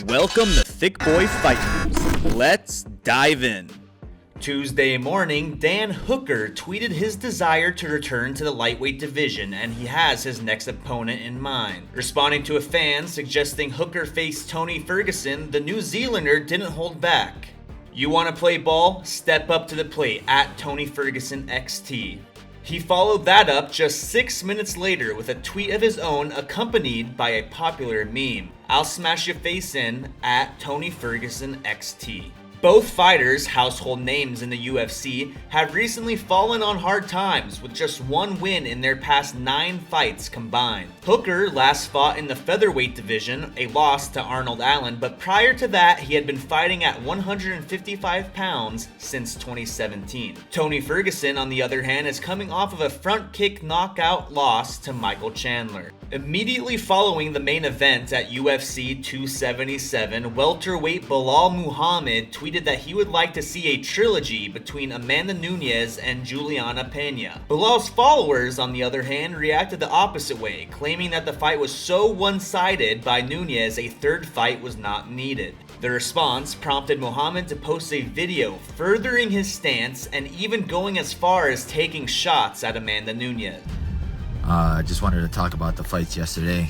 Welcome to Thiccc Boy Fight News. Let's dive in. Tuesday morning, Dan Hooker tweeted his desire to return to the lightweight division, and he has his next opponent in mind. Responding to a fan suggesting Hooker face Tony Ferguson, the New Zealander didn't hold back. "You want to play ball? Step up to the plate at Tony Ferguson XT." He followed that up just 6 minutes later with a tweet of his own accompanied by a popular meme. "I'll smash your face in at Tony Ferguson XT." Both fighters, household names in the UFC, have recently fallen on hard times with just one win in their past 9 fights combined. Hooker last fought in the featherweight division, a loss to Arnold Allen, but prior to that he had been fighting at 155 pounds since 2017. Tony Ferguson, on the other hand, is coming off of a front kick knockout loss to Michael Chandler. Immediately following the main event at UFC 277, welterweight Belal Muhammad tweeted that he would like to see a trilogy between Amanda Nunes and Juliana Pena. Belal's followers, on the other hand, reacted the opposite way, claiming that the fight was so one-sided by Nunes a third fight was not needed. The response prompted Muhammad to post a video furthering his stance and even going as far as taking shots at Amanda Nunes. I just wanted to talk about the fights yesterday.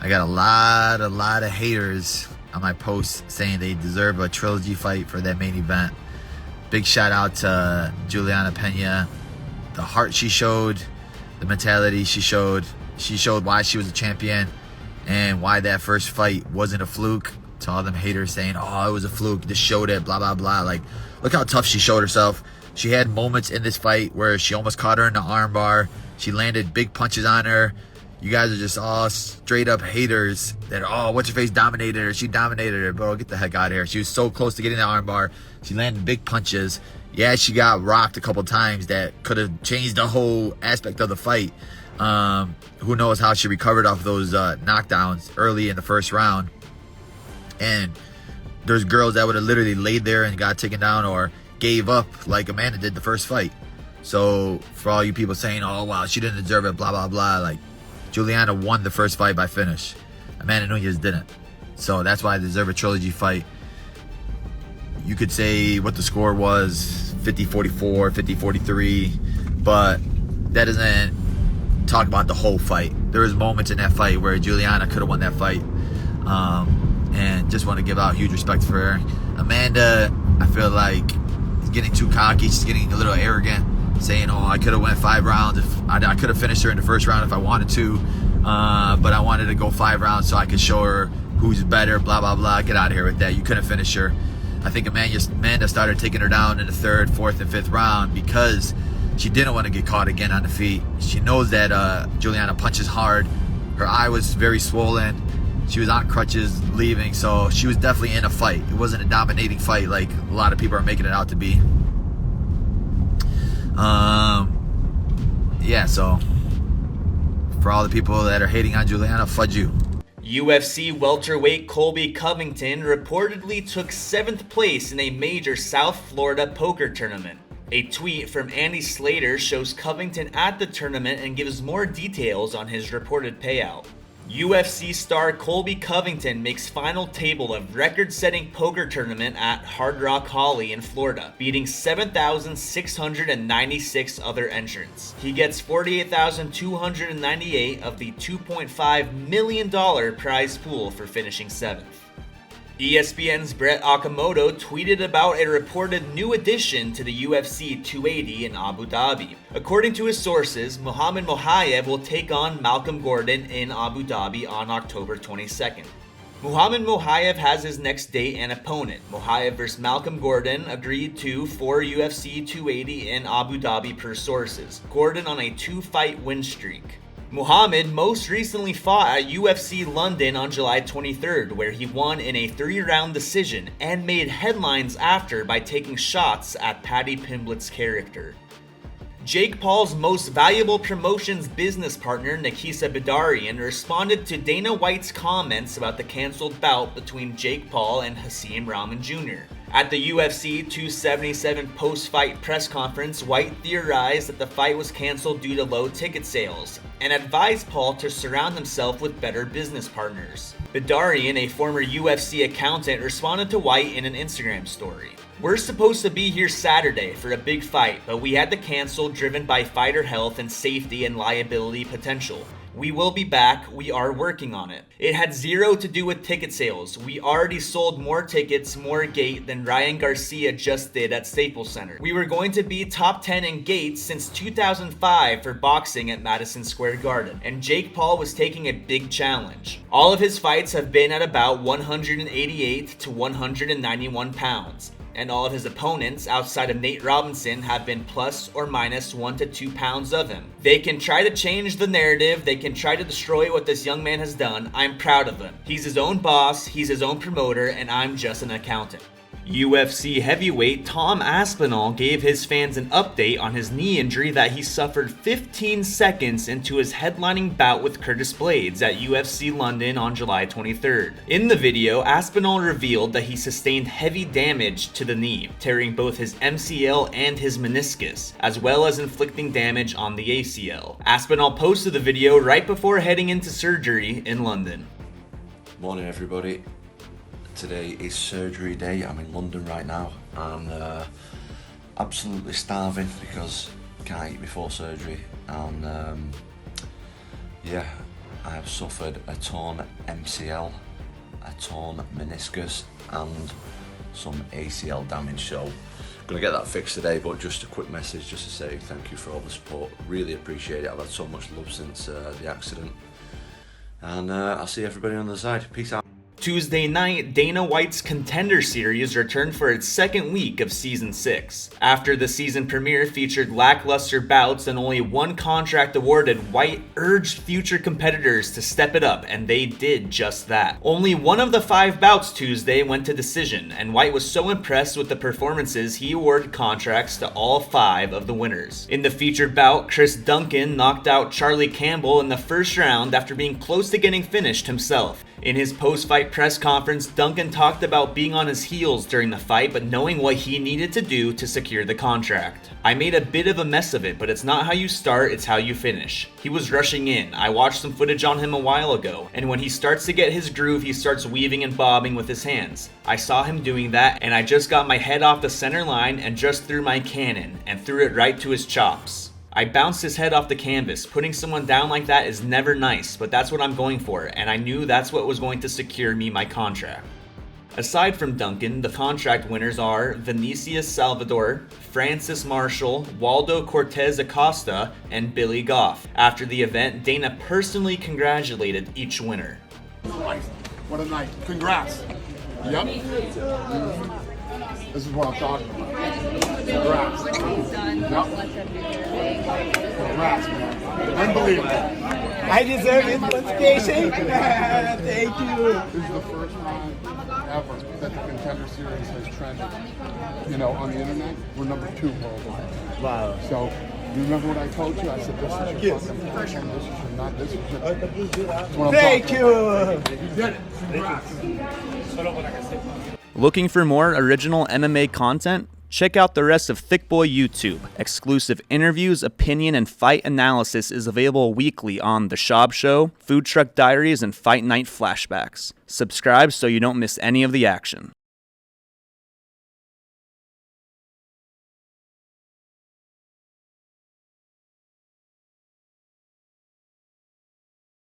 I got a lot of haters on my post saying they deserve a trilogy fight for that main event. Big shout out to Juliana Pena. The heart she showed, the mentality she showed why she was a champion and why that first fight wasn't a fluke. To all them haters saying, oh, it was a fluke, just showed it, blah, blah, blah. Like, look how tough she showed herself. She had moments in this fight where she almost caught her in the armbar. She landed big punches on her. You guys are just all straight up haters that, oh, what's your face dominated her. She dominated her. Bro, get the heck out of here. She was so close to getting the armbar. She landed big punches. Yeah, she got rocked a couple times that could have changed the whole aspect of the fight. Who knows how she recovered off those knockdowns early in the first round. And there's girls that would have literally laid there and got taken down or gave up like Amanda did the first fight. So for all you people saying, oh wow, she didn't deserve it, blah blah blah, like Juliana won the first fight by finish. Amanda Nunes didn't. So that's why I deserve a trilogy fight. You could say what the score was, 50-44, 50-43, but that doesn't talk about the whole fight. There was moments in that fight where Juliana could have won that fight. And just want to give out huge respect for her. Amanda, I feel like getting too cocky. She's getting a little arrogant, saying, oh, I could have went 5 rounds. I could have finished her in the first round if I wanted to, but I wanted to go 5 rounds so I could show her who's better, blah, blah, blah. Get out of here with that. You couldn't finish her. I think Amanda started taking her down in the 3rd, 4th, and 5th round because she didn't want to get caught again on the feet. She knows that Juliana punches hard. Her eye was very swollen. She was on crutches leaving, so she was definitely in a fight. It wasn't a dominating fight like a lot of people are making it out to be. Yeah, so for all the people that are hating on Juliana, fudge you. UFC welterweight Colby Covington reportedly took 7th place in a major South Florida poker tournament. A tweet from Andy Slater shows Covington at the tournament and gives more details on his reported payout. UFC star Colby Covington makes final table of record-setting poker tournament at Hard Rock Holly in Florida, beating 7,696 other entrants. He gets $48,298 of the $2.5 million prize pool for finishing 7th. ESPN's Brett Okamoto tweeted about a reported new addition to the UFC 280 in Abu Dhabi. According to his sources, Muhammad Mokaev will take on Malcolm Gordon in Abu Dhabi on October 22nd. Muhammad Mokaev has his next date and opponent. Mokaev vs. Malcolm Gordon agreed to for UFC 280 in Abu Dhabi per sources. Gordon on a 2-fight win streak. Muhammad most recently fought at UFC London on July 23rd, where he won in a 3-round decision and made headlines after by taking shots at Paddy Pimblett's character. Jake Paul's most valuable promotions business partner, Nikisa Bidarian, responded to Dana White's comments about the canceled bout between Jake Paul and Hasim Rahman Jr. At the UFC 277 post-fight press conference, White theorized that the fight was canceled due to low ticket sales and advised Paul to surround himself with better business partners. Bedarian, a former UFC accountant, responded to White in an Instagram story. "We're supposed to be here Saturday for a big fight, but we had to cancel driven by fighter health and safety and liability potential. We will be back. We are working on it. It had zero to do with ticket sales. We already sold more tickets, more gate than Ryan Garcia just did at Staples Center. We were going to be top 10 in gates since 2005 for boxing at Madison Square Garden, and Jake Paul was taking a big challenge. All of his fights have been at about 188 to 191 pounds. And all of his opponents outside of Nate Robinson have been plus or minus 1 to 2 pounds of him. They can try to change the narrative, they can try to destroy what this young man has done. I'm proud of him. He's his own boss, he's his own promoter, and I'm just an accountant." UFC heavyweight Tom Aspinall gave his fans an update on his knee injury that he suffered 15 seconds into his headlining bout with Curtis Blades at UFC London on July 23rd. In the video, Aspinall revealed that he sustained heavy damage to the knee, tearing both his MCL and his meniscus, as well as inflicting damage on the ACL. Aspinall posted the video right before heading into surgery in London. Morning everybody. Today is surgery day. I'm in London right now and absolutely starving because I can't eat before surgery, and yeah, I have suffered a torn MCL, a torn meniscus and some ACL damage, so I'm gonna get that fixed today. But just a quick message just to say thank you for all the support, really appreciate it. I've had so much love since the accident, and I'll see everybody on the other side. Peace out. Tuesday night, Dana White's Contender Series returned for its second week of Season 6. After the season premiere featured lackluster bouts and only one contract awarded, White urged future competitors to step it up, and they did just that. Only one of the 5 bouts Tuesday went to decision, and White was so impressed with the performances he awarded contracts to all 5 of the winners. In the featured bout, Chris Duncan knocked out Charlie Campbell in the first round after being close to getting finished himself. In his post-fight press conference, Duncan talked about being on his heels during the fight, but knowing what he needed to do to secure the contract. "I made a bit of a mess of it, but it's not how you start, it's how you finish. He was rushing in. I watched some footage on him a while ago, and when he starts to get his groove, he starts weaving and bobbing with his hands. I saw him doing that, and I just got my head off the center line and just threw my cannon, and threw it right to his chops. I bounced his head off the canvas. Putting someone down like that is never nice, but that's what I'm going for, and I knew that's what was going to secure me my contract." Aside from Duncan, the contract winners are Vinicius Salvador, Francis Marshall, Waldo Cortez Acosta, and Billy Goff. After the event, Dana personally congratulated each winner. What a night. Congrats. Yep. This is what I'm talking about. Congrats. Yep. Congrats, man. Unbelievable. I deserve this motivation. Thank you. This is the first time ever that the Contender Series has trended. You know, on the internet, we're number 2 worldwide. Wow. So, you remember what I told you? I said, this is your fucking first one. This is your not. This is your. That's what I'm Thank talking you. about. You did it. Congrats. Looking for more original MMA content? Check out the rest of Thiccc Boy YouTube. Exclusive interviews, opinion, and fight analysis is available weekly on The Shab Show, Food Truck Diaries, and Fight Night Flashbacks. Subscribe so you don't miss any of the action.